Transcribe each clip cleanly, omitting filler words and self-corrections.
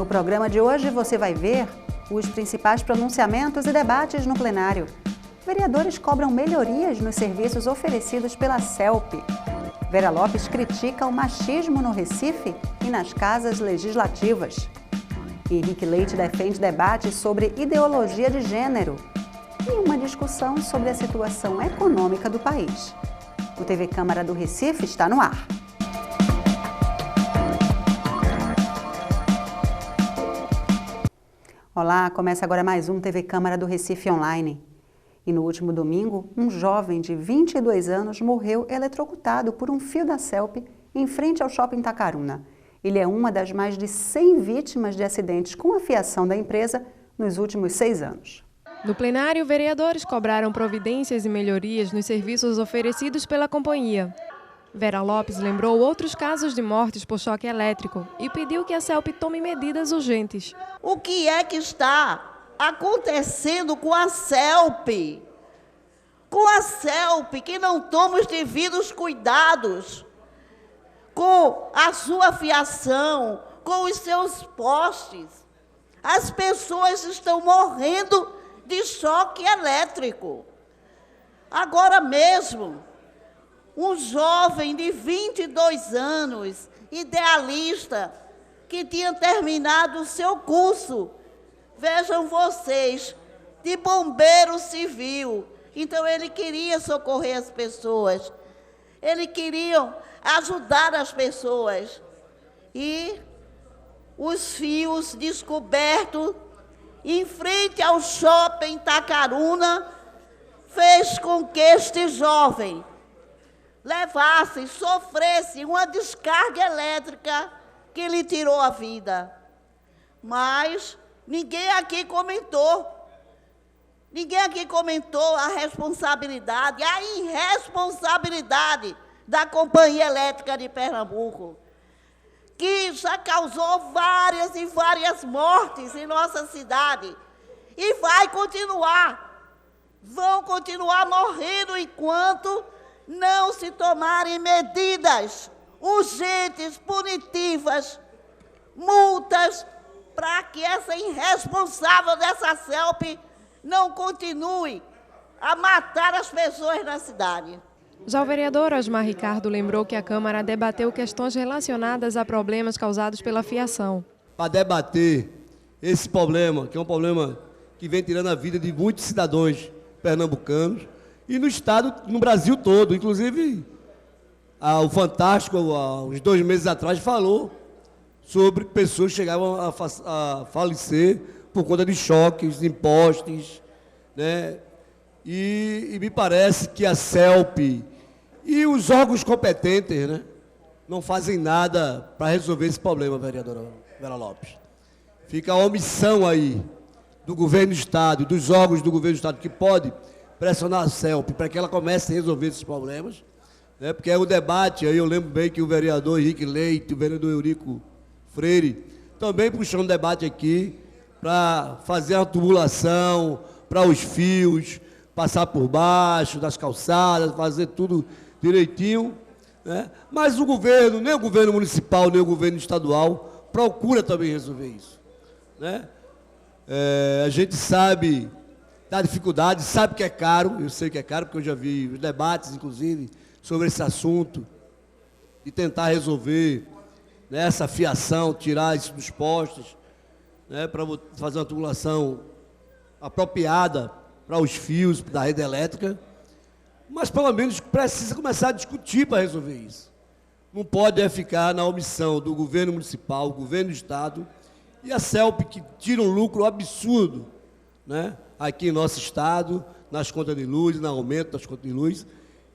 programa de hoje você vai ver os principais pronunciamentos e debates no plenário. Vereadores cobram melhorias nos serviços oferecidos pela CELP. Vera Lopes critica o machismo no Recife e nas casas legislativas. Henrique Leite defende debates sobre ideologia de gênero e uma discussão sobre a situação econômica do país. O TV Câmara do Recife está no ar. Olá, começa agora mais um TV Câmara do Recife Online. E no último domingo, um jovem de 22 anos morreu eletrocutado por um fio da CELP em frente ao Shopping Itacaruna. Ele é uma das mais de 100 vítimas de acidentes com a fiação da empresa nos últimos 6 anos. No plenário, vereadores cobraram providências e melhorias nos serviços oferecidos pela companhia. Vera Lopes lembrou outros casos de mortes por choque elétrico e pediu que a CELP tome medidas urgentes. O que é que está acontecendo com a CELP? Com a CELP que não toma os devidos cuidados com a sua fiação, com os seus postes. As pessoas estão morrendo de choque elétrico. Agora mesmo, um jovem de 22 anos, idealista, que tinha terminado o seu curso, vejam vocês, de bombeiro civil. Então, ele queria socorrer as pessoas, ele queria ajudar as pessoas. E os fios descobertos em frente ao Shopping Itacaruna fez com que este jovem levasse, sofresse uma descarga elétrica que lhe tirou a vida. Mas ninguém aqui comentou a responsabilidade, a irresponsabilidade da Companhia Elétrica de Pernambuco, que já causou várias e várias mortes em nossa cidade e vai continuar. Vão continuar morrendo enquanto não se tomarem medidas urgentes, punitivas, multas, para que essa irresponsável dessa CELP não continue a matar as pessoas na cidade. Já o vereador Osmar Ricardo lembrou que a Câmara debateu questões relacionadas a problemas causados pela fiação. Para debater esse problema, que é um problema que vem tirando a vida de muitos cidadãos pernambucanos, e no Estado, no Brasil todo. Inclusive, o Fantástico, uns 2 meses atrás, falou sobre pessoas que chegavam a falecer por conta de choques, impostos, né? E me parece que a CELP e os órgãos competentes, né, não fazem nada para resolver esse problema, vereadora Vera Lopes. Fica a omissão aí do governo do Estado, dos órgãos do governo do Estado, que pode pressionar a CELP para que ela comece a resolver esses problemas, né? Porque é o debate, aí eu lembro bem que o vereador Henrique Leite, o vereador Eurico Freire, também puxou um debate aqui para fazer a tubulação, para os fios, passar por baixo das calçadas, fazer tudo direitinho, né? Mas o governo, nem o governo municipal, nem o governo estadual, procura também resolver isso, né? A gente sabe da dificuldade, sabe que é caro, eu sei que é caro, porque eu já vi os debates, inclusive, sobre esse assunto, de tentar resolver, né, essa fiação, tirar isso dos postos, né, para fazer uma tubulação apropriada para os fios da rede elétrica, mas pelo menos precisa começar a discutir para resolver isso. Não pode ficar na omissão do governo municipal, do governo do Estado, e a CELP, que tira um lucro absurdo, né, aqui em nosso Estado, nas contas de luz, no aumento das contas de luz,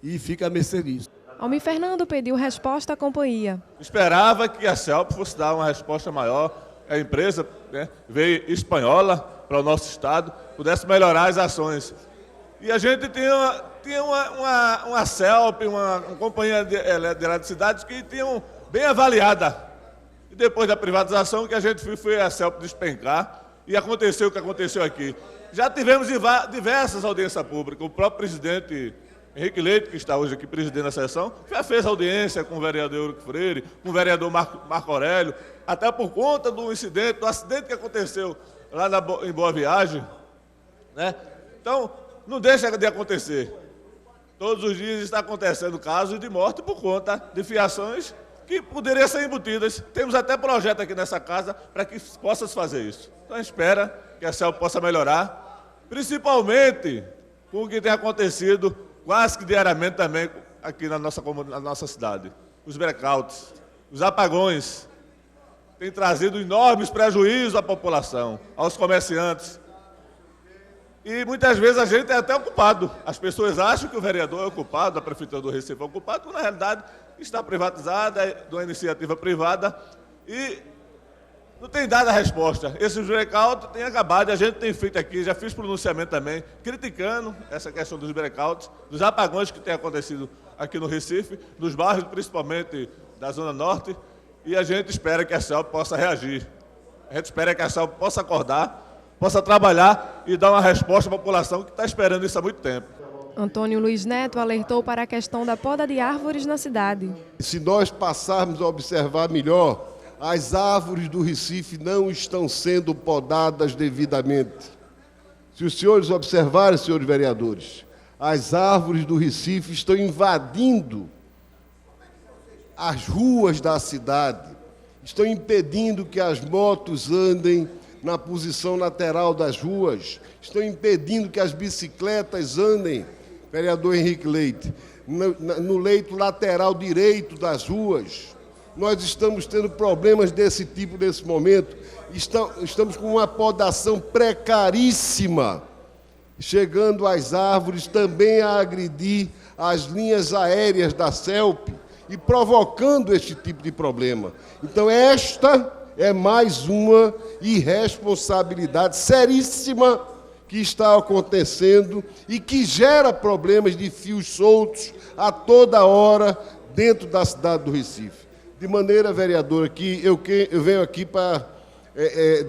e fica a mercê disso. Almir Fernando pediu resposta à companhia. Esperava que a CELP fosse dar uma resposta maior, a empresa, né, veio espanhola para o nosso Estado, pudesse melhorar as ações. E a gente tinha uma CELP, uma companhia de eletricidade que tinham bem avaliada. E depois da privatização, o que a gente foi a CELP despencar, e aconteceu o que aconteceu aqui. Já tivemos diversas audiências públicas, o próprio presidente Henrique Leite, que está hoje aqui presidindo a sessão, já fez audiência com o vereador Eurico Freire, com o vereador Marco Aurélio, até por conta do incidente, do acidente que aconteceu lá em Boa Viagem, né? Então, não deixa de acontecer. Todos os dias está acontecendo casos de morte por conta de fiações que poderiam ser embutidas. Temos até projeto aqui nessa casa para que possa se fazer isso. Então, espera que a CELP possa melhorar, principalmente com o que tem acontecido quase que diariamente também aqui na nossa cidade. Os blackouts, os apagões, têm trazido enormes prejuízos à população, aos comerciantes. E muitas vezes a gente é até o culpado. As pessoas acham que o vereador é o culpado, a Prefeitura do Recife é o culpado, quando na realidade está privatizada, é de uma iniciativa privada e não tem dado a resposta. Esse blackout tem acabado, a gente tem feito aqui, já fiz pronunciamento também, criticando essa questão dos blackouts, dos apagões que tem acontecido aqui no Recife, nos bairros principalmente da Zona Norte, e a gente espera que a CELP possa reagir. A gente espera que a CELP possa acordar, possa trabalhar e dar uma resposta à população que está esperando isso há muito tempo. Antônio Luiz Neto alertou para a questão da poda de árvores na cidade. Se nós passarmos a observar melhor, as árvores do Recife não estão sendo podadas devidamente. Se os senhores observarem, senhores vereadores, as árvores do Recife estão invadindo as ruas da cidade, estão impedindo que as motos andem na posição lateral das ruas, estão impedindo que as bicicletas andem, vereador Henrique Leite, no leito lateral direito das ruas. Nós estamos tendo problemas desse tipo nesse momento, estamos com uma podação precaríssima, chegando às árvores, também a agredir as linhas aéreas da CELP e provocando este tipo de problema. Então, esta é mais uma irresponsabilidade seríssima que está acontecendo e que gera problemas de fios soltos a toda hora dentro da cidade do Recife. De maneira, vereadora, que eu venho aqui para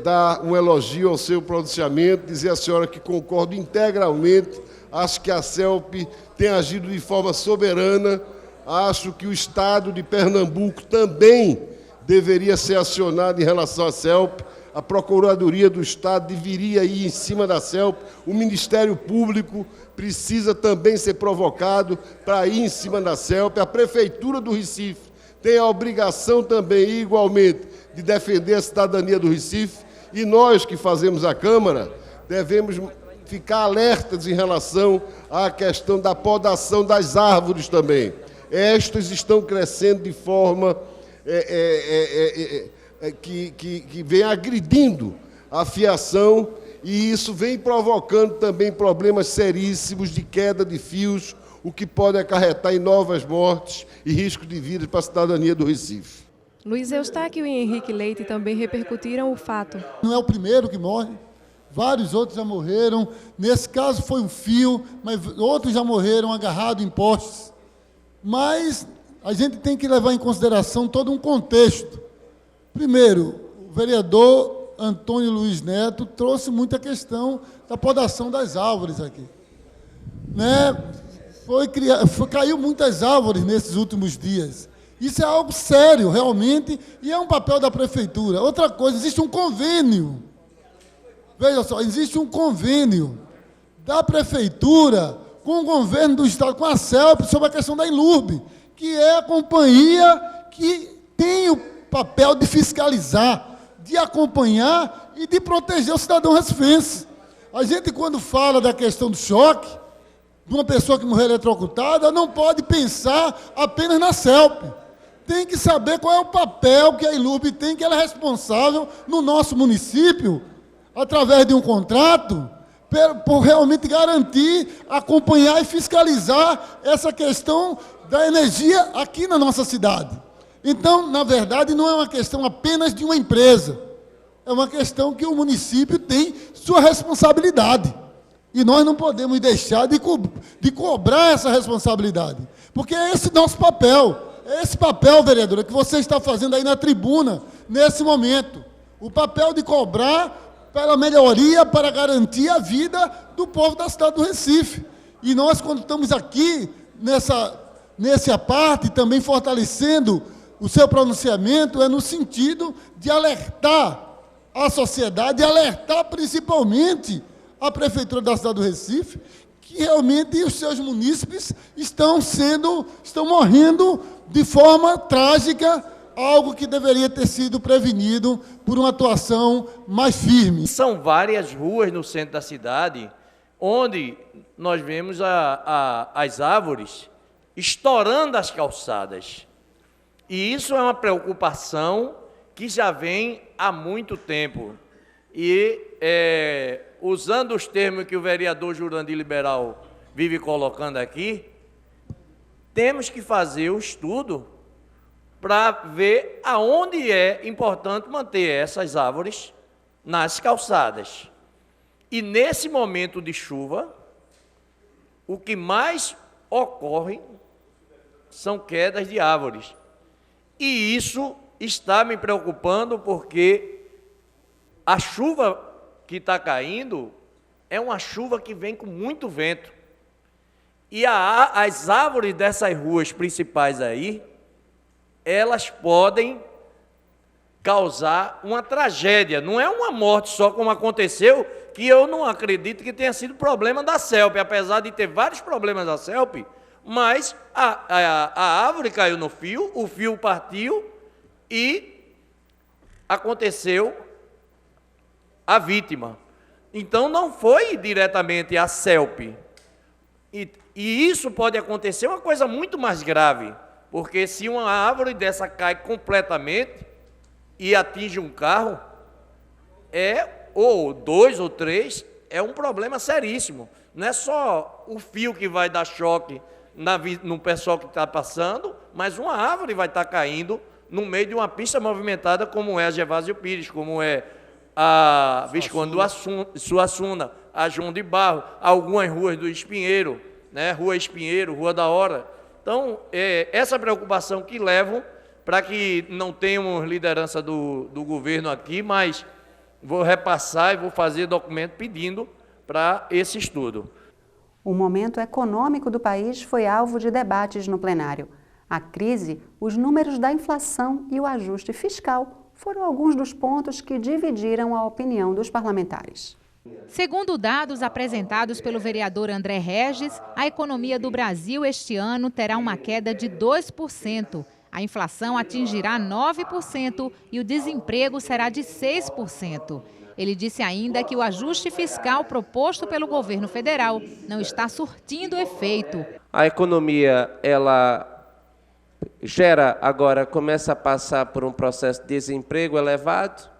dar um elogio ao seu pronunciamento, dizer à senhora que concordo integralmente, acho que a CELP tem agido de forma soberana, acho que o Estado de Pernambuco também deveria ser acionado em relação à CELP, a Procuradoria do Estado deveria ir em cima da CELP, o Ministério Público precisa também ser provocado para ir em cima da CELP, a Prefeitura do Recife tem a obrigação também, igualmente, de defender a cidadania do Recife, e nós que fazemos a Câmara devemos ficar alertas em relação à questão da podação das árvores também. Estas estão crescendo de forma que vem agredindo a fiação e isso vem provocando também problemas seríssimos de queda de fios, o que pode acarretar em novas mortes e risco de vida para a cidadania do Recife. Luiz Eustáquio e Henrique Leite também repercutiram o fato. Não é o primeiro que morre, vários outros já morreram. Nesse caso foi um fio, mas outros já morreram agarrados em postes. Mas a gente tem que levar em consideração todo um contexto. Primeiro, o vereador Antônio Luiz Neto trouxe muita questão da podação das árvores aqui. Né? Caiu muitas árvores nesses últimos dias. Isso é algo sério, realmente, e é um papel da Prefeitura. Outra coisa, existe um convênio. Veja só, existe um convênio da Prefeitura com o governo do Estado, com a CELP, sobre a questão da Enlurb, que é a companhia que tem o papel de fiscalizar, de acompanhar e de proteger o cidadão recifense. A gente, quando fala da questão do choque, de uma pessoa que morreu eletrocutada, não pode pensar apenas na CELP. Tem que saber qual é o papel que a Enlurb tem, que ela é responsável no nosso município, através de um contrato, por realmente garantir, acompanhar e fiscalizar essa questão da energia aqui na nossa cidade. Então, na verdade, não é uma questão apenas de uma empresa, é uma questão que o município tem sua responsabilidade. E nós não podemos deixar de cobrar essa responsabilidade, porque é esse nosso papel, é esse papel, vereadora, que você está fazendo aí na tribuna, nesse momento. O papel de cobrar pela melhoria, para garantir a vida do povo da cidade do Recife. E nós, quando estamos aqui, nessa parte, também fortalecendo o seu pronunciamento, é no sentido de alertar a sociedade, alertar principalmente a Prefeitura da cidade do Recife, que realmente os seus munícipes estão morrendo de forma trágica, algo que deveria ter sido prevenido por uma atuação mais firme. São várias ruas no centro da cidade onde nós vemos as árvores estourando as calçadas. E isso é uma preocupação que já vem há muito tempo. E, usando os termos que o vereador Jurandir Liberal vive colocando aqui, temos que fazer o estudo para ver aonde é importante manter essas árvores nas calçadas. E nesse momento de chuva, o que mais ocorre são quedas de árvores. E isso está me preocupando porque a chuva que está caindo é uma chuva que vem com muito vento. E as árvores dessas ruas principais aí, elas podem causar uma tragédia. Não é uma morte só, como aconteceu, que eu não acredito que tenha sido problema da CELP, apesar de ter vários problemas da CELP, mas a árvore caiu no fio, o fio partiu e aconteceu a vítima. Então, não foi diretamente a CELP. E isso pode acontecer uma coisa muito mais grave, porque se uma árvore dessa cai completamente e atinge um carro, ou dois ou três, é um problema seríssimo. Não é só o fio que vai dar choque no pessoal que está passando, mas uma árvore vai estar caindo no meio de uma pista movimentada, como é a Gervásio Pires, como é a Visconde Suassuna, a João de Barro, algumas ruas do Espinheiro, né? Rua Espinheiro, Rua da Hora. Então, essa preocupação que levam para que não tenhamos liderança do governo aqui, mas vou repassar e vou fazer documento pedindo para esse estudo. O momento econômico do país foi alvo de debates no plenário. A crise, os números da inflação e o ajuste fiscal foram alguns dos pontos que dividiram a opinião dos parlamentares. Segundo dados apresentados pelo vereador André Regis, a economia do Brasil este ano terá uma queda de 2%. A inflação atingirá 9% e o desemprego será de 6%. Ele disse ainda que o ajuste fiscal proposto pelo governo federal não está surtindo efeito. A economia, ela começa a passar por um processo de desemprego elevado.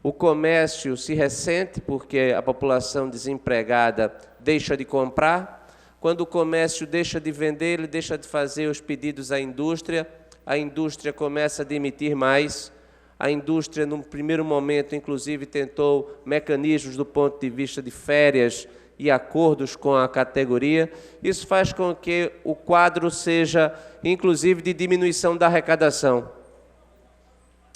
O comércio se ressente porque a população desempregada deixa de comprar. Quando o comércio deixa de vender, ele deixa de fazer os pedidos à indústria. A indústria começa a demitir mais. A indústria, no primeiro momento, inclusive, tentou mecanismos do ponto de vista de férias e acordos com a categoria. Isso faz com que o quadro seja, inclusive, de diminuição da arrecadação.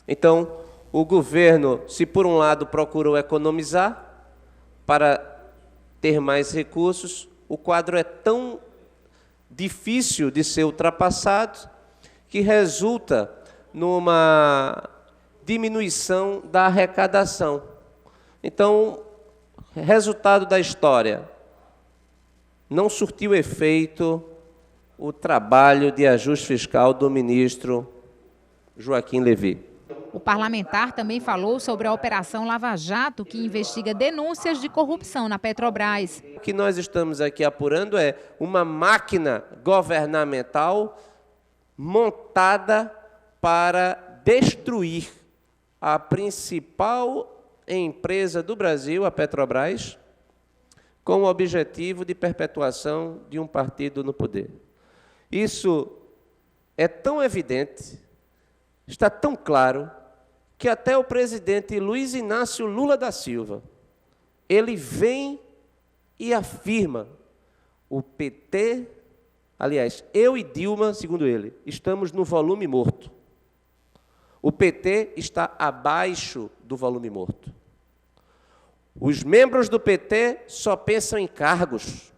Então, o governo, se por um lado procurou economizar para ter mais recursos, o quadro é tão difícil de ser ultrapassado que resulta numa diminuição da arrecadação. Então, resultado da história, não surtiu efeito o trabalho de ajuste fiscal do ministro Joaquim Levy. O parlamentar também falou sobre a Operação Lava Jato, que investiga denúncias de corrupção na Petrobras. O que nós estamos aqui apurando é uma máquina governamental montada para destruir a principal empresa do Brasil, a Petrobras, com o objetivo de perpetuação de um partido no poder. Isso é tão evidente, está tão claro, que até o presidente Luiz Inácio Lula da Silva, ele vem e afirma: o PT, aliás, eu e Dilma, segundo ele, estamos no volume morto. O PT está abaixo do volume morto. Os membros do PT só pensam em cargos,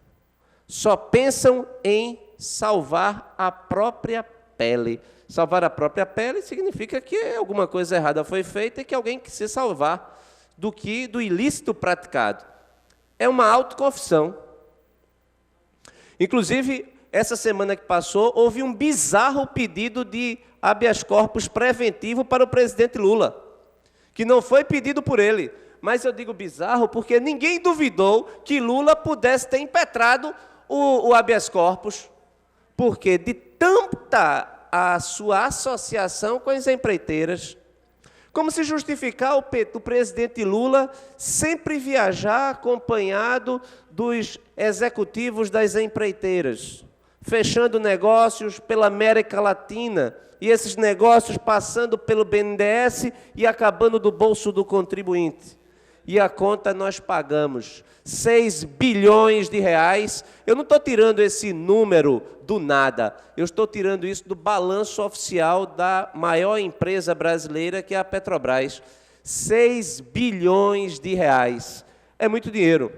só pensam em salvar a própria pele. Salvar a própria pele significa que alguma coisa errada foi feita e que alguém quis se salvar do ilícito praticado. É uma autoconfissão. Inclusive, essa semana que passou, houve um bizarro pedido de habeas corpus preventivo para o presidente Lula, que não foi pedido por ele. Mas eu digo bizarro porque ninguém duvidou que Lula pudesse ter impetrado o habeas corpus, porque de tanta a sua associação com as empreiteiras, como se justificar o presidente Lula sempre viajar acompanhado dos executivos das empreiteiras, fechando negócios pela América Latina, e esses negócios passando pelo BNDES e acabando do bolso do contribuinte. E a conta nós pagamos, 6 bilhões de reais. Eu não estou tirando esse número do nada, eu estou tirando isso do balanço oficial da maior empresa brasileira, que é a Petrobras. 6 bilhões de reais. É muito dinheiro.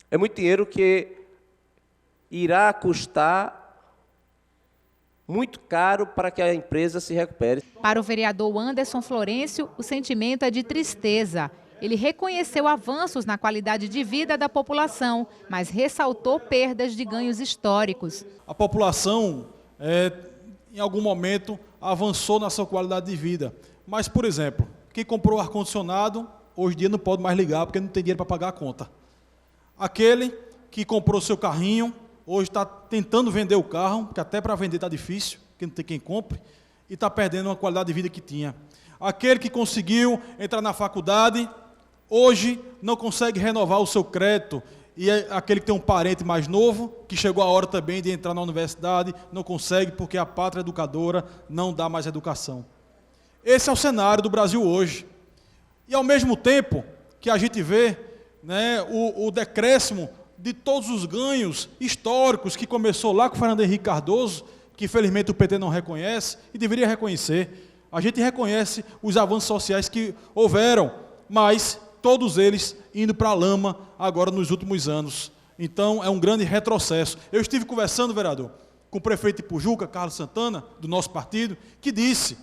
É muito dinheiro que irá custar muito caro para que a empresa se recupere. Para o vereador Anderson Florencio, o sentimento é de tristeza. Ele reconheceu avanços na qualidade de vida da população, mas ressaltou perdas de ganhos históricos. A população, em algum momento, avançou na sua qualidade de vida. Mas, por exemplo, quem comprou ar-condicionado, hoje em dia não pode mais ligar porque não tem dinheiro para pagar a conta. Aquele que comprou seu carrinho, hoje está tentando vender o carro, porque até para vender está difícil, porque não tem quem compre, e está perdendo uma qualidade de vida que tinha. Aquele que conseguiu entrar na faculdade, hoje não consegue renovar o seu crédito, e aquele que tem um parente mais novo, que chegou a hora também de entrar na universidade, não consegue porque a pátria educadora não dá mais educação. Esse é o cenário do Brasil hoje. E ao mesmo tempo que a gente vê, né, o decréscimo de todos os ganhos históricos que começou lá com o Fernando Henrique Cardoso, que infelizmente o PT não reconhece e deveria reconhecer. A gente reconhece os avanços sociais que houveram, mas todos eles indo para a lama agora nos últimos anos. Então, é um grande retrocesso. Eu estive conversando, vereador, com o prefeito de Pujuca, Carlos Santana, do nosso partido, que disse: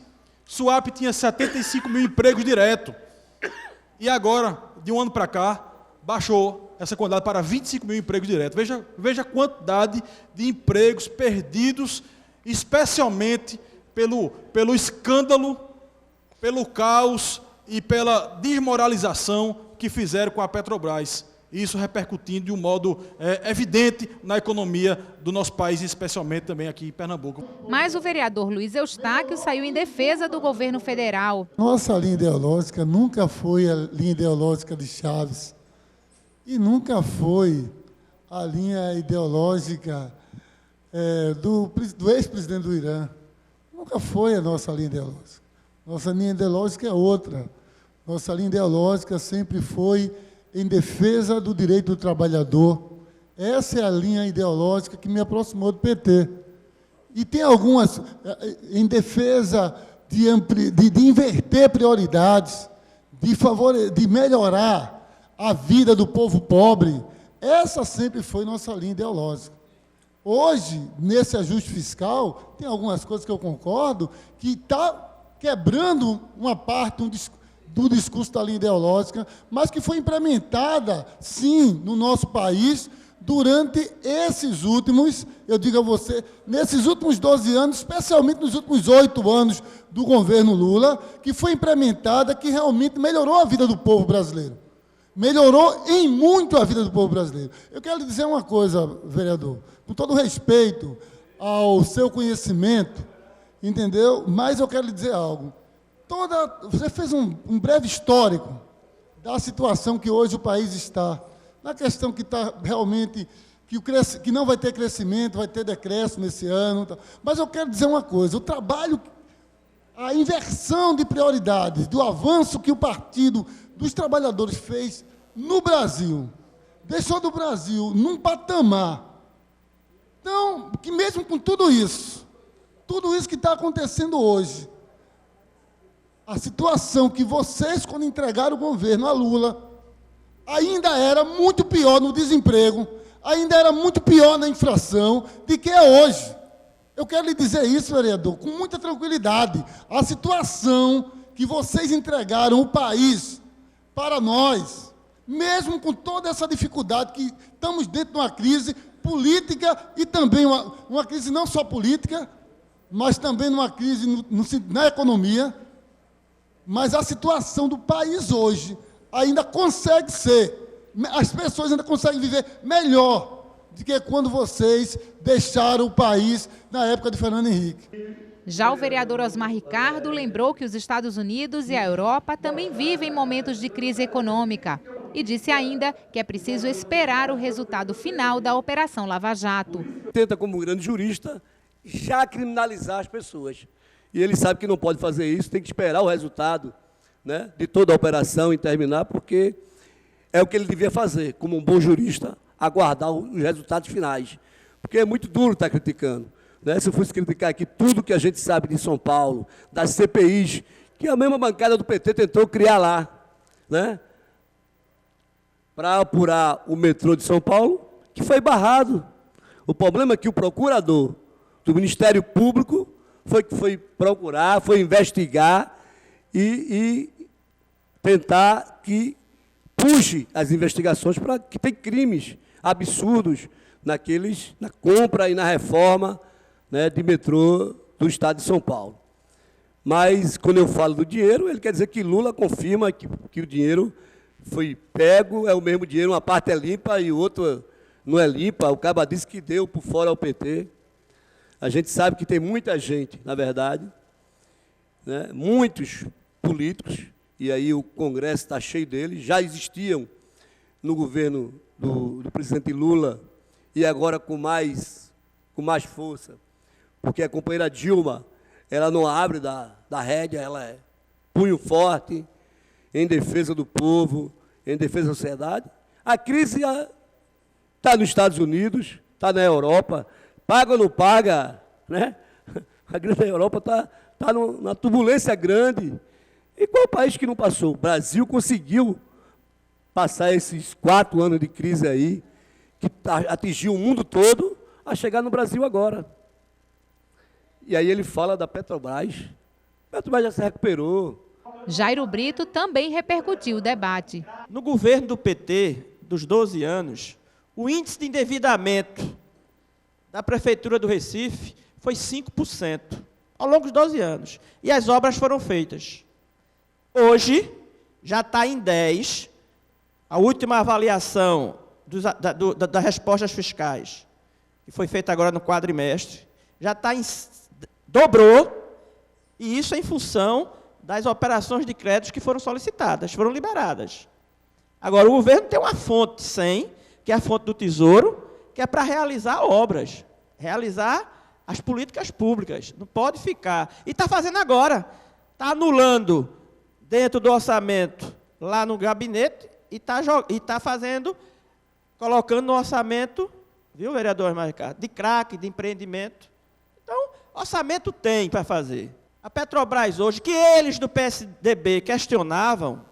Suape tinha 75 mil empregos diretos. E agora, de um ano para cá, baixou essa quantidade para 25 mil empregos diretos. Veja a quantidade de empregos perdidos, especialmente pelo escândalo, pelo caos e pela desmoralização que fizeram com a Petrobras. Isso repercutindo de um modo evidente na economia do nosso país, especialmente também aqui em Pernambuco. Mas o vereador Luiz Eustáquio saiu em defesa do governo federal. Nossa linha ideológica nunca foi a linha ideológica de Chaves e nunca foi a linha ideológica do ex-presidente do Irã. Nunca foi a nossa linha ideológica. Nossa linha ideológica é outra. Nossa linha ideológica sempre foi em defesa do direito do trabalhador. Essa é a linha ideológica que me aproximou do PT. E tem algumas em defesa de inverter prioridades, de melhorar a vida do povo pobre. Essa sempre foi nossa linha ideológica. Hoje, nesse ajuste fiscal, tem algumas coisas que eu concordo, que está quebrando uma parte do discurso da linha ideológica, mas que foi implementada, sim, no nosso país, durante esses últimos, eu digo a você, nesses últimos 12 anos, especialmente nos últimos 8 anos do governo Lula, que foi implementada, que realmente melhorou a vida do povo brasileiro. Melhorou em muito a vida do povo brasileiro. Eu quero lhe dizer uma coisa, vereador, com todo respeito ao seu conhecimento, entendeu? Mas eu quero lhe dizer algo. Você fez um breve histórico da situação que hoje o país está. Na questão que está realmente, que não vai ter crescimento, vai ter decréscimo esse ano. Mas eu quero dizer uma coisa, o trabalho, a inversão de prioridades, do avanço que o Partido dos Trabalhadores fez no Brasil, deixou do Brasil num patamar. Então, que mesmo com tudo isso que está acontecendo hoje, a situação que vocês, quando entregaram o governo a Lula, ainda era muito pior no desemprego, ainda era muito pior na inflação do que é hoje. Eu quero lhe dizer isso, vereador, com muita tranquilidade. A situação que vocês entregaram o país para nós, mesmo com toda essa dificuldade, que estamos dentro de uma crise política e também uma crise não só política, mas também uma crise na economia, mas a situação do país hoje ainda consegue ser, as pessoas ainda conseguem viver melhor do que quando vocês deixaram o país na época de Fernando Henrique. Já o vereador Osmar Ricardo lembrou que os Estados Unidos e a Europa também vivem momentos de crise econômica e disse ainda que é preciso esperar o resultado final da Operação Lava Jato. Tenta, como grande jurista, já criminalizar as pessoas. E ele sabe que não pode fazer isso, tem que esperar o resultado, né, de toda a operação e terminar, porque é o que ele devia fazer, como um bom jurista, aguardar os resultados finais. Porque é muito duro estar criticando. Né? Se eu fosse criticar aqui tudo que a gente sabe de São Paulo, das CPIs, que a mesma bancada do PT tentou criar lá, né, para apurar o metrô de São Paulo, que foi barrado. O problema é que o procurador do Ministério Público foi procurar, foi investigar e tentar que puxe as investigações para que tem crimes absurdos na compra e na reforma, né, de metrô do Estado de São Paulo. Mas, quando eu falo do dinheiro, ele quer dizer que Lula confirma que o dinheiro foi pego, é o mesmo dinheiro, uma parte é limpa e outra não é limpa. O Caba disse que deu por fora ao PT. A gente sabe que tem muita gente, na verdade, né, muitos políticos, e aí o Congresso está cheio deles, já existiam no governo do presidente Lula, e agora com mais força, porque a companheira Dilma, ela não abre da rédea, ela é punho forte, em defesa do povo, em defesa da sociedade. A crise está nos Estados Unidos, está na Europa, paga ou não paga, né? A crise da Europa está na turbulência grande. E qual país que não passou? O Brasil conseguiu passar esses 4 anos de crise aí, que atingiu o mundo todo, a chegar no Brasil agora. E aí ele fala da Petrobras. A Petrobras já se recuperou. Jairo Brito também repercutiu o debate. No governo do PT, dos 12 anos, o índice de endividamento da Prefeitura do Recife foi 5% ao longo dos 12 anos. E as obras foram feitas. Hoje, já está em 10%. A última avaliação das respostas fiscais, que foi feita agora no quadrimestre, já está dobrou, e isso em função das operações de créditos que foram solicitadas, foram liberadas. Agora, o governo tem uma fonte 100, que é a fonte do Tesouro, que é para realizar obras, realizar as políticas públicas. Não pode ficar. E está fazendo agora. Está anulando dentro do orçamento, lá no gabinete, e está fazendo, colocando no orçamento, viu, vereador Osmar Ricardo, de crack, de empreendimento. Então, orçamento tem para fazer. A Petrobras hoje, que eles do PSDB questionavam,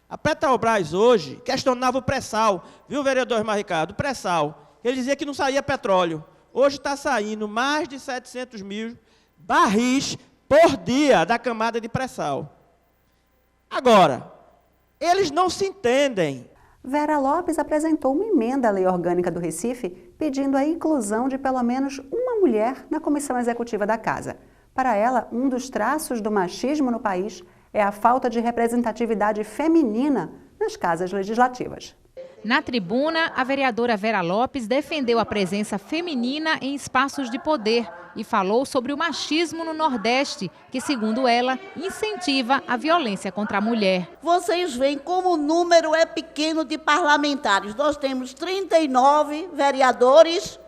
a Petrobras hoje questionava o pré-sal, viu, vereador Osmar Ricardo, o pré-sal. Ele dizia que não saía petróleo. Hoje está saindo mais de 700 mil barris por dia da camada de pré-sal. Agora, eles não se entendem. Vera Lopes apresentou uma emenda à Lei Orgânica do Recife pedindo a inclusão de pelo menos uma mulher na comissão executiva da Casa. Para ela, um dos traços do machismo no país é a falta de representatividade feminina nas casas legislativas. Na tribuna, a vereadora Vera Lopes defendeu a presença feminina em espaços de poder e falou sobre o machismo no Nordeste, que, segundo ela, incentiva a violência contra a mulher. Vocês veem como o número é pequeno de parlamentares. Nós temos 39 vereadores,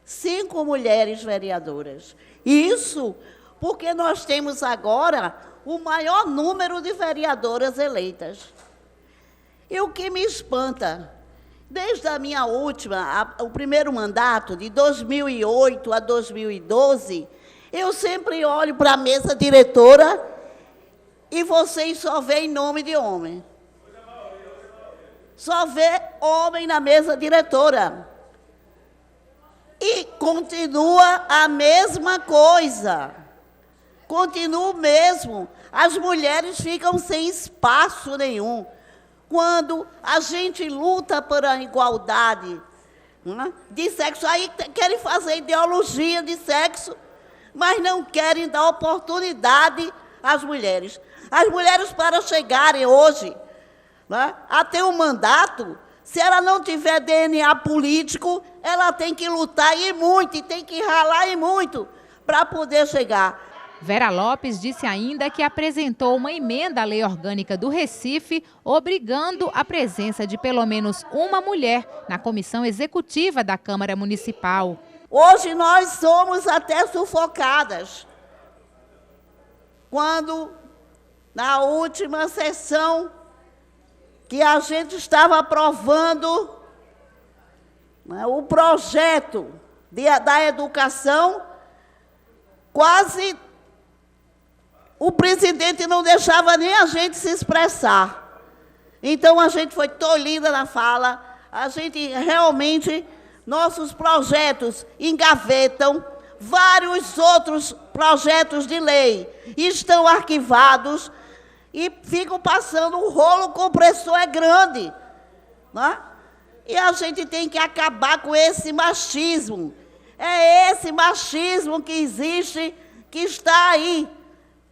5 mulheres vereadoras. Isso porque nós temos agora o maior número de vereadoras eleitas. E o que me espanta, desde a minha o primeiro mandato, de 2008 a 2012, eu sempre olho para a mesa diretora e vocês só veem nome de homem. só vê homem na mesa diretora. E continua a mesma coisa. Continua o mesmo. As mulheres ficam sem espaço nenhum. Quando a gente luta por a igualdade de sexo, aí querem fazer ideologia de sexo, mas não querem dar oportunidade às mulheres. As mulheres, para chegarem hoje a ter um mandato, se ela não tiver DNA político, ela tem que lutar e muito, e tem que ralar e muito para poder chegar. Vera Lopes disse ainda que apresentou uma emenda à Lei Orgânica do Recife, obrigando a presença de pelo menos uma mulher na comissão executiva da Câmara Municipal. Hoje nós somos até sufocadas. Quando, na última sessão, que a gente estava aprovando o projeto da educação, quase o presidente não deixava nem a gente se expressar. Então, a gente foi tolhida na fala, a gente realmente, nossos projetos engavetam, vários outros projetos de lei estão arquivados e ficam passando, o rolo compressor é grande. E a gente tem que acabar com esse machismo. É esse machismo que existe, que está aí,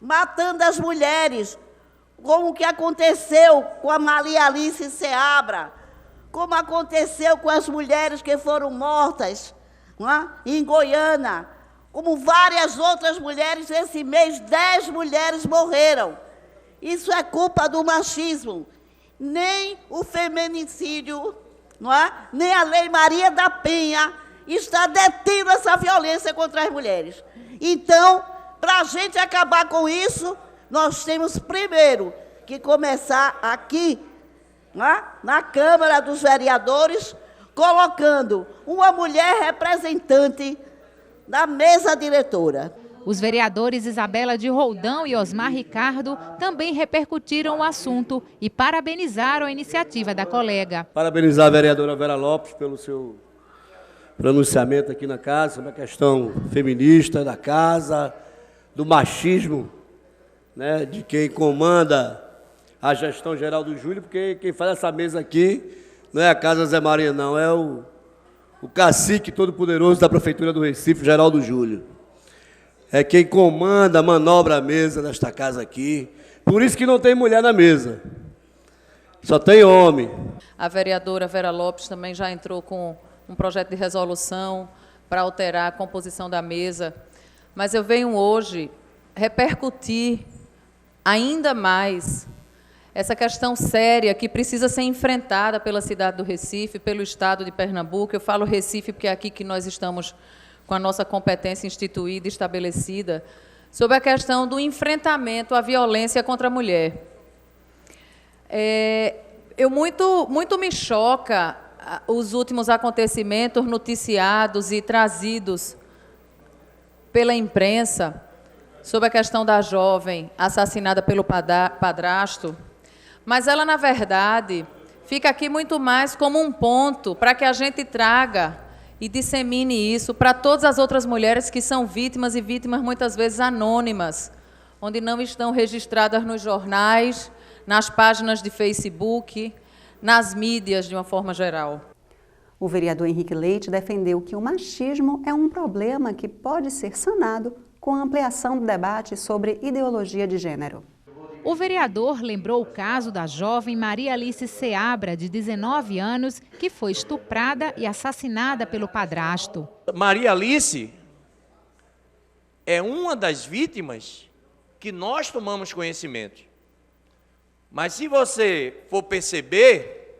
matando as mulheres, como que aconteceu com a Maria Alice Seabra, como aconteceu com as mulheres que foram mortas em Goiânia, como várias outras mulheres. Esse mês, 10 mulheres morreram. Isso é culpa do machismo. Nem o feminicídio, nem a Lei Maria da Penha está detendo essa violência contra as mulheres. Então, para a gente acabar com isso, nós temos primeiro que começar aqui, na Câmara dos Vereadores, colocando uma mulher representante da mesa diretora. Os vereadores Isabela de Roldão e Osmar Ricardo também repercutiram o assunto e parabenizaram a iniciativa da colega. Parabenizar a vereadora Vera Lopes pelo seu pronunciamento aqui na casa sobre a questão feminista da casa, do machismo, de quem comanda a gestão geral do Júlio, porque quem faz essa mesa aqui não é a Casa Zé Maria, não, é o cacique todo-poderoso da Prefeitura do Recife, Geraldo Júlio. É quem comanda, manobra a mesa desta casa aqui. Por isso que não tem mulher na mesa. Só tem homem. A vereadora Vera Lopes também já entrou com um projeto de resolução para alterar a composição da mesa. Mas eu venho hoje repercutir ainda mais essa questão séria que precisa ser enfrentada pela cidade do Recife, pelo estado de Pernambuco. Eu falo Recife porque é aqui que nós estamos com a nossa competência instituída e estabelecida, sobre a questão do enfrentamento à violência contra a mulher. Muito me choca os últimos acontecimentos noticiados e trazidos pela imprensa sobre a questão da jovem assassinada pelo padrasto, mas ela, na verdade, fica aqui muito mais como um ponto para que a gente traga e dissemine isso para todas as outras mulheres que são vítimas, e vítimas muitas vezes anônimas, onde não estão registradas nos jornais, nas páginas de Facebook, nas mídias de uma forma geral. O vereador Henrique Leite defendeu que o machismo é um problema que pode ser sanado com a ampliação do debate sobre ideologia de gênero. O vereador lembrou o caso da jovem Maria Alice Seabra, de 19 anos, que foi estuprada e assassinada pelo padrasto. Maria Alice é uma das vítimas que nós tomamos conhecimento. Mas se você for perceber,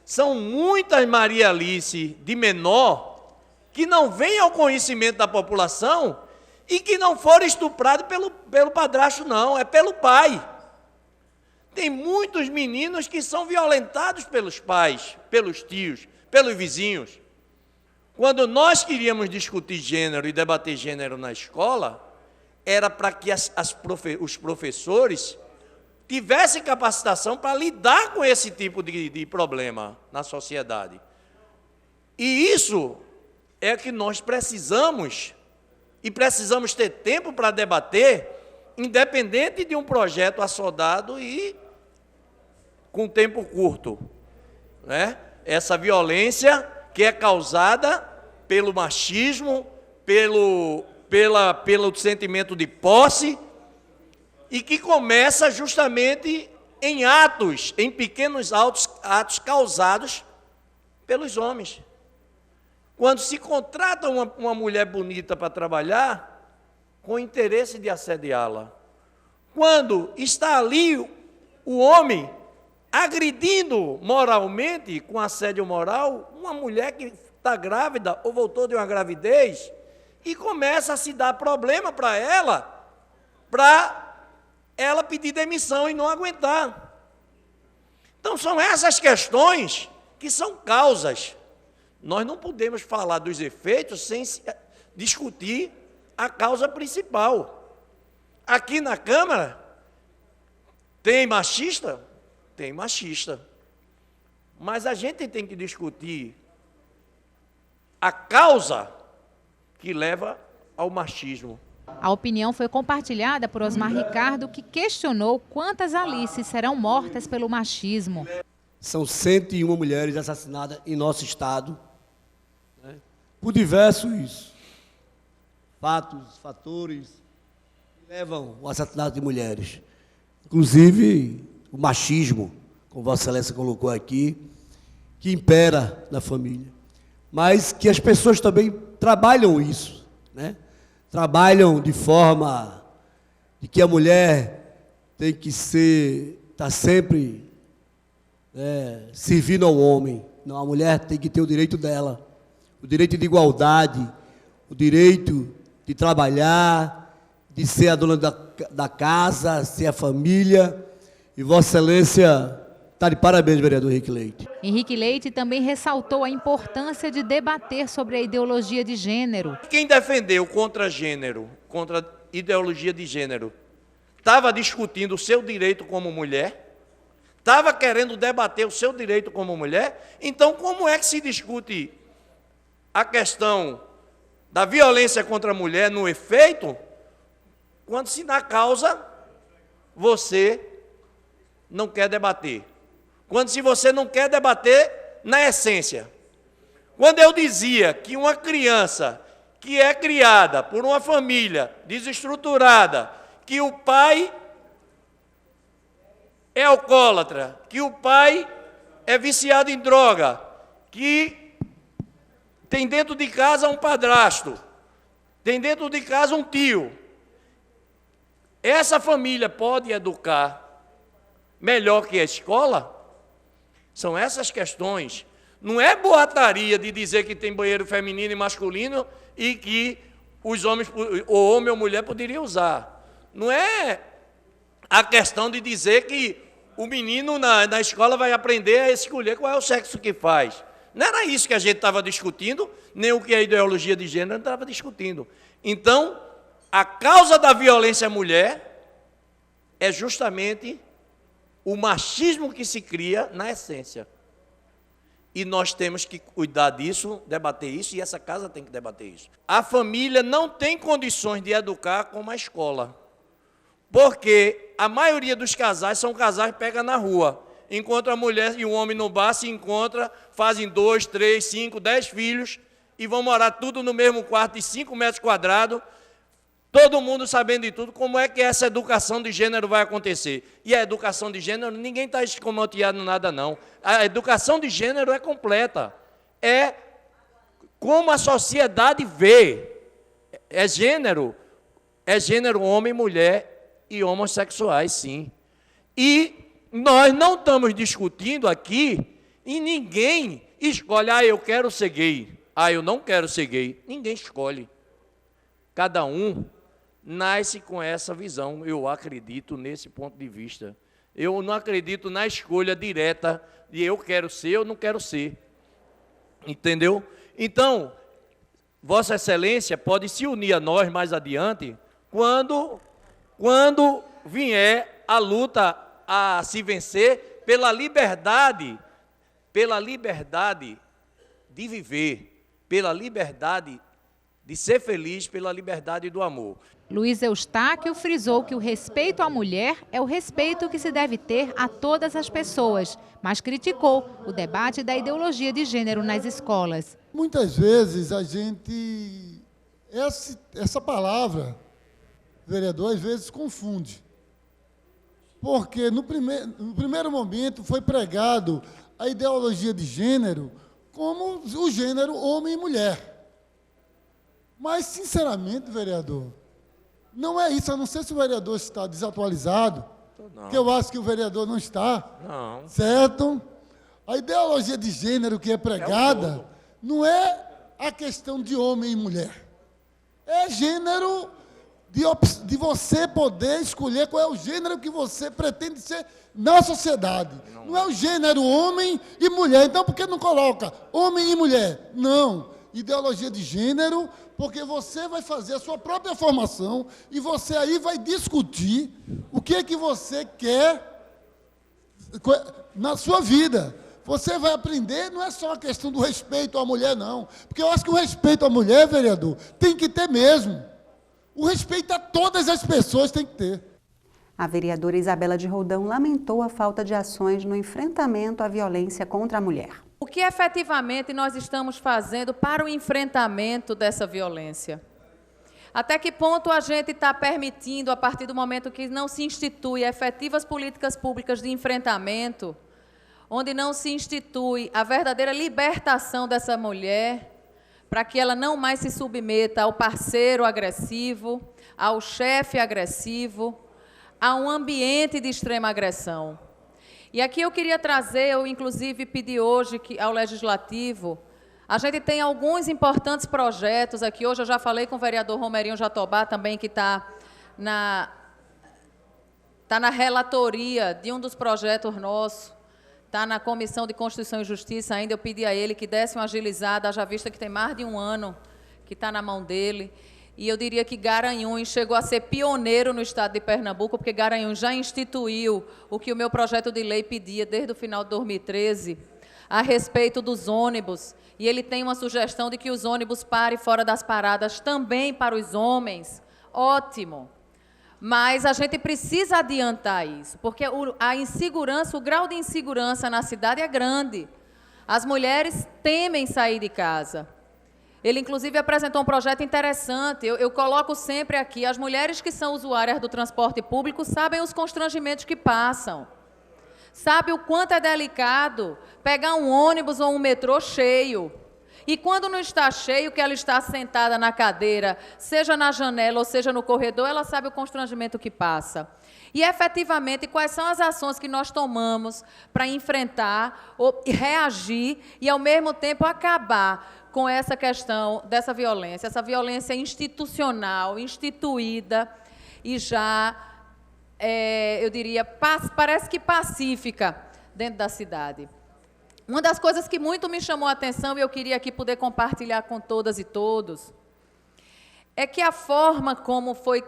são muitas Maria Alice de menor que não vêm ao conhecimento da população e que não foram estuprados pelo padrasto, não, é pelo pai. Tem muitos meninos que são violentados pelos pais, pelos tios, pelos vizinhos. Quando nós queríamos discutir gênero e debater gênero na escola, era para que os professores tivessem capacitação para lidar com esse tipo de problema na sociedade. E isso é que nós precisamos, e precisamos ter tempo para debater, independente de um projeto assodado e com tempo curto, né? Essa violência que é causada pelo machismo, pelo sentimento de posse, e que começa justamente em atos, em pequenos atos causados pelos homens. Quando se contrata uma mulher bonita para trabalhar, com interesse de assediá-la. Quando está ali o homem agredindo moralmente, com assédio moral, uma mulher que está grávida ou voltou de uma gravidez, e começa a se dar problema para ela pedir demissão e não aguentar. Então, são essas questões que são causas. Nós não podemos falar dos efeitos sem discutir a causa principal. Aqui na Câmara, tem machista? Tem machista. Mas a gente tem que discutir a causa que leva ao machismo. A opinião foi compartilhada por Osmar Ricardo, que questionou quantas Alices serão mortas pelo machismo. São 101 mulheres assassinadas em nosso estado, né, por diversos fatores que levam ao assassinato de mulheres. Inclusive, o machismo, como Vossa Excelência colocou aqui, que impera na família. Mas que as pessoas também trabalham isso, né? Trabalham de forma de que a mulher tem que estar sempre servindo ao homem. Não, a mulher tem que ter o direito dela, o direito de igualdade, o direito de trabalhar, de ser a dona da casa, ser a família. E Vossa Excelência está de parabéns, vereador Henrique Leite. Henrique Leite também ressaltou a importância de debater sobre a ideologia de gênero. Quem defendeu contra gênero, contra ideologia de gênero, estava discutindo o seu direito como mulher, estava querendo debater o seu direito como mulher. Então, como é que se discute a questão da violência contra a mulher no efeito, quando se na causa você não quer debater? Quando se você não quer debater na essência. Quando eu dizia que uma criança que é criada por uma família desestruturada, que o pai é alcoólatra, que o pai é viciado em droga, que tem dentro de casa um padrasto, tem dentro de casa um tio, essa família pode educar melhor que a escola? São essas questões. Não é boataria de dizer que tem banheiro feminino e masculino e que os homens, ou homem ou mulher, poderiam usar. Não é a questão de dizer que o menino na escola vai aprender a escolher qual é o sexo que faz. Não era isso que a gente estava discutindo, nem o que a ideologia de gênero estava discutindo. Então, a causa da violência à mulher é justamente o machismo que se cria na essência. E nós temos que cuidar disso, debater isso, e essa casa tem que debater isso. A família não tem condições de educar como a escola, porque a maioria dos casais são casais que pegam na rua, enquanto a mulher e o homem no bar se encontram, fazem 2, 3, 5, 10 filhos, e vão morar tudo no mesmo quarto de 5 metros quadrados, todo mundo sabendo de tudo. Como é que essa educação de gênero vai acontecer? E a educação de gênero, ninguém está escamoteado nada, não. A educação de gênero é completa. É como a sociedade vê. É gênero homem, mulher e homossexuais, sim. E nós não estamos discutindo aqui, e ninguém escolhe, eu quero ser gay, eu não quero ser gay. Ninguém escolhe. Cada um nasce com essa visão. Eu acredito nesse ponto de vista. Eu não acredito na escolha direta de eu quero ser ou não quero ser. Entendeu? Então, Vossa Excelência pode se unir a nós mais adiante, quando vier a luta a se vencer pela liberdade de viver, pela liberdade de ser feliz, pela liberdade do amor. Luiz Eustáquio frisou que o respeito à mulher é o respeito que se deve ter a todas as pessoas, mas criticou o debate da ideologia de gênero nas escolas. Muitas vezes a gente, essa palavra, vereador, às vezes confunde. Porque no primeiro momento foi pregado a ideologia de gênero como o gênero homem e mulher. Mas, sinceramente, vereador, não é isso. Eu não sei se o vereador está desatualizado, porque eu acho que o vereador não está. Não. Certo? A ideologia de gênero que é pregada não é a questão de homem e mulher. É gênero de você poder escolher qual é o gênero que você pretende ser na sociedade. Não é o gênero homem e mulher. Então, por que não coloca homem e mulher? Não. Ideologia de gênero, porque você vai fazer a sua própria formação e você aí vai discutir o que é que você quer na sua vida. Você vai aprender, não é só a questão do respeito à mulher, não. Porque eu acho que o respeito à mulher, vereador, tem que ter mesmo. O respeito a todas as pessoas tem que ter. A vereadora Isabela de Roldão lamentou a falta de ações no enfrentamento à violência contra a mulher. O que efetivamente nós estamos fazendo para o enfrentamento dessa violência? Até que ponto a gente está permitindo, a partir do momento que não se institui efetivas políticas públicas de enfrentamento, onde não se institui a verdadeira libertação dessa mulher, para que ela não mais se submeta ao parceiro agressivo, ao chefe agressivo, a um ambiente de extrema agressão. E aqui eu queria trazer, eu inclusive pedi hoje ao Legislativo, a gente tem alguns importantes projetos aqui, hoje eu já falei com o vereador Romerinho Jatobá também, que está na relatoria de um dos projetos nossos, está na Comissão de Constituição e Justiça ainda, eu pedi a ele que desse uma agilizada, haja vista que tem mais de um ano que está na mão dele. E eu diria que Garanhuns chegou a ser pioneiro no estado de Pernambuco, porque Garanhuns já instituiu o que o meu projeto de lei pedia desde o final de 2013, a respeito dos ônibus. E ele tem uma sugestão de que os ônibus parem fora das paradas também para os homens. Ótimo. Mas a gente precisa adiantar isso, porque a insegurança, o grau de insegurança na cidade é grande. As mulheres temem sair de casa. Ele, inclusive, apresentou um projeto interessante. Eu coloco sempre aqui, as mulheres que são usuárias do transporte público sabem os constrangimentos que passam. Sabe o quanto é delicado pegar um ônibus ou um metrô cheio. E quando não está cheio, que ela está sentada na cadeira, seja na janela ou seja no corredor, ela sabe o constrangimento que passa. E, efetivamente, quais são as ações que nós tomamos para enfrentar, ou reagir e, ao mesmo tempo, acabar com essa questão dessa violência, essa violência institucional, instituída e já, eu diria, parece que pacífica dentro da cidade. Uma das coisas que muito me chamou a atenção, e eu queria aqui poder compartilhar com todas e todos, é que a forma como foi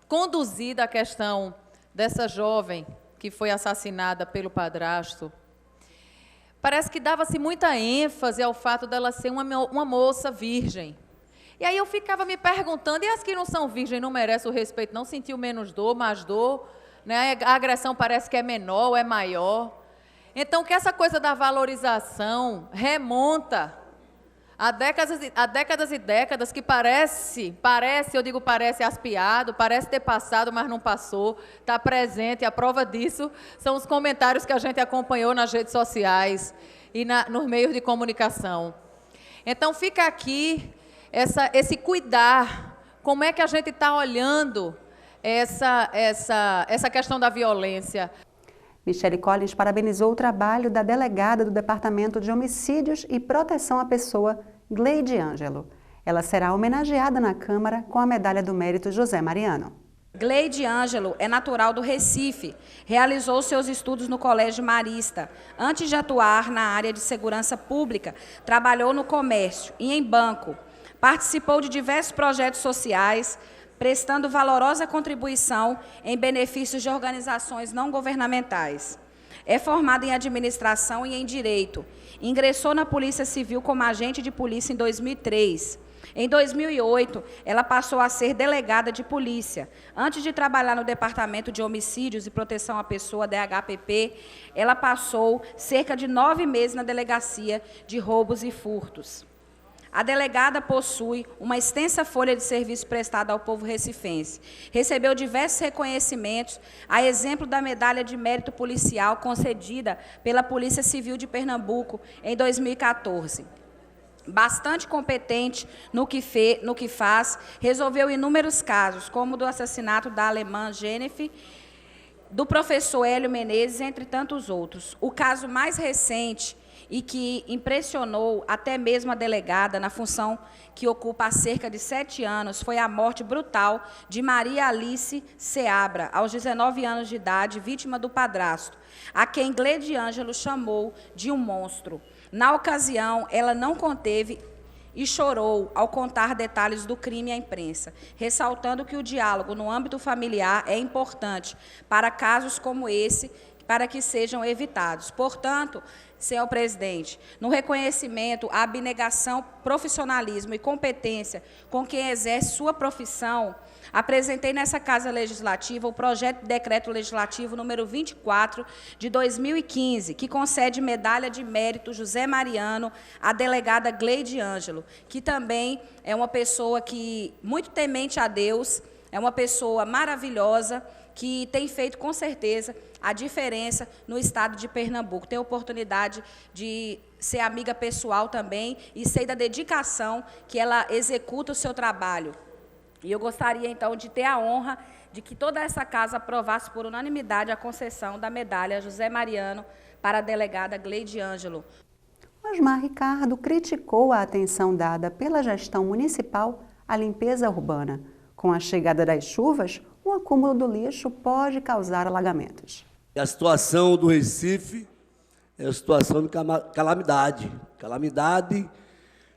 conduzida a questão dessa jovem que foi assassinada pelo padrasto, parece que dava-se muita ênfase ao fato dela ser uma moça virgem. E aí eu ficava me perguntando, e as que não são virgens não merecem o respeito, não sentiu menos dor, mais dor, né? A agressão parece que é menor ou é maior. Então, que essa coisa da valorização remonta a décadas e décadas, que parece, eu digo parece aspiado, parece ter passado, mas não passou, está presente. A prova disso são os comentários que a gente acompanhou nas redes sociais e nos meios de comunicação. Então, fica aqui esse cuidar, como é que a gente está olhando essa questão da violência. Michele Collins parabenizou o trabalho da delegada do Departamento de Homicídios e Proteção à Pessoa, Gleide Ângelo. Ela será homenageada na Câmara com a Medalha do Mérito José Mariano. Gleide Ângelo é natural do Recife, realizou seus estudos no Colégio Marista. Antes de atuar na área de segurança pública, trabalhou no comércio e em banco. Participou de diversos projetos sociais, prestando valorosa contribuição em benefícios de organizações não governamentais. É formada em administração e em direito. Ingressou na Polícia Civil como agente de polícia em 2003. Em 2008, ela passou a ser delegada de polícia. Antes de trabalhar no Departamento de Homicídios e Proteção à Pessoa, DHPP, ela passou cerca de 9 meses na Delegacia de Roubos e Furtos. A delegada possui uma extensa folha de serviço prestada ao povo recifense. Recebeu diversos reconhecimentos, a exemplo da Medalha de Mérito Policial concedida pela Polícia Civil de Pernambuco em 2014. Bastante competente no que faz, resolveu inúmeros casos, como o do assassinato da alemã Jennifer, do professor Hélio Menezes, entre tantos outros. O caso mais recente e que impressionou até mesmo a delegada na função que ocupa há cerca de 7 anos, foi a morte brutal de Maria Alice Seabra, aos 19 anos de idade, vítima do padrasto, a quem Gleide Ângelo chamou de um monstro. Na ocasião, ela não conteve e chorou ao contar detalhes do crime à imprensa, ressaltando que o diálogo no âmbito familiar é importante para casos como esse, para que sejam evitados. Portanto, senhor presidente, no reconhecimento à abnegação, profissionalismo e competência com quem exerce sua profissão, apresentei nessa Casa Legislativa o projeto de decreto legislativo número 24 de 2015, que concede medalha de mérito José Mariano à delegada Gleide Ângelo, que também é uma pessoa que muito temente a Deus, é uma pessoa maravilhosa, que tem feito, com certeza, a diferença no estado de Pernambuco. Tenho a oportunidade de ser amiga pessoal também e sei da dedicação que ela executa o seu trabalho. E eu gostaria, então, de ter a honra de que toda essa casa aprovasse por unanimidade a concessão da medalha José Mariano para a delegada Gleide Ângelo. Osmar Ricardo criticou a atenção dada pela gestão municipal à limpeza urbana. Com a chegada das chuvas, o acúmulo do lixo pode causar alagamentos. A situação do Recife é uma situação de calamidade. Calamidade.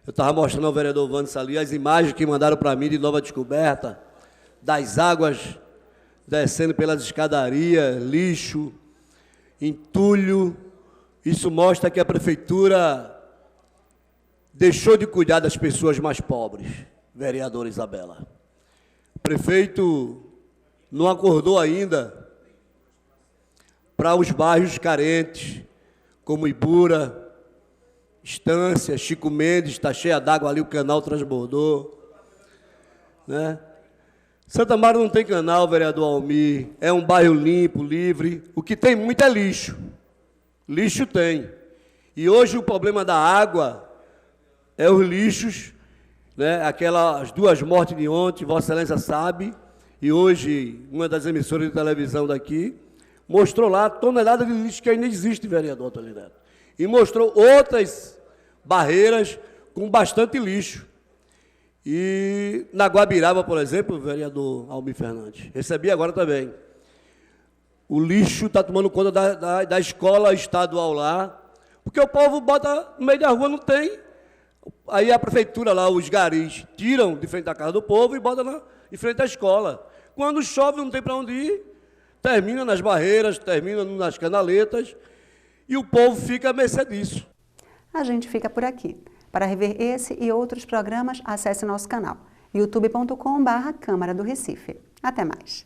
Eu estava mostrando ao vereador Vandes ali as imagens que mandaram para mim de Nova Descoberta, das águas descendo pelas escadarias, lixo, entulho. Isso mostra que a prefeitura deixou de cuidar das pessoas mais pobres, vereadora Isabela. O prefeito não acordou ainda para os bairros carentes, como Ibura, Estância, Chico Mendes, está cheia d'água ali, o canal transbordou. Né? Santa Maria não tem canal, vereador Almir, é um bairro limpo, livre. O que tem muito é lixo. Lixo tem. E hoje o problema da água é os lixos, né? Aquelas 2 mortes de ontem, Vossa Excelência sabe, e hoje uma das emissoras de televisão daqui mostrou lá a tonelada de lixo que ainda existe, vereador Antônio Neto. E mostrou outras barreiras com bastante lixo. E na Guabiraba, por exemplo, vereador Almir Fernandes, recebi agora também. O lixo está tomando conta da escola estadual lá, porque o povo bota no meio da rua, não tem. Aí a prefeitura lá, os garis, tiram de frente da casa do povo e botam em frente à escola. Quando chove, não tem para onde ir, termina nas barreiras, termina nas canaletas, e o povo fica à mercê disso. A gente fica por aqui. Para rever esse e outros programas, acesse nosso canal, youtube.com/Câmara do Recife. Até mais.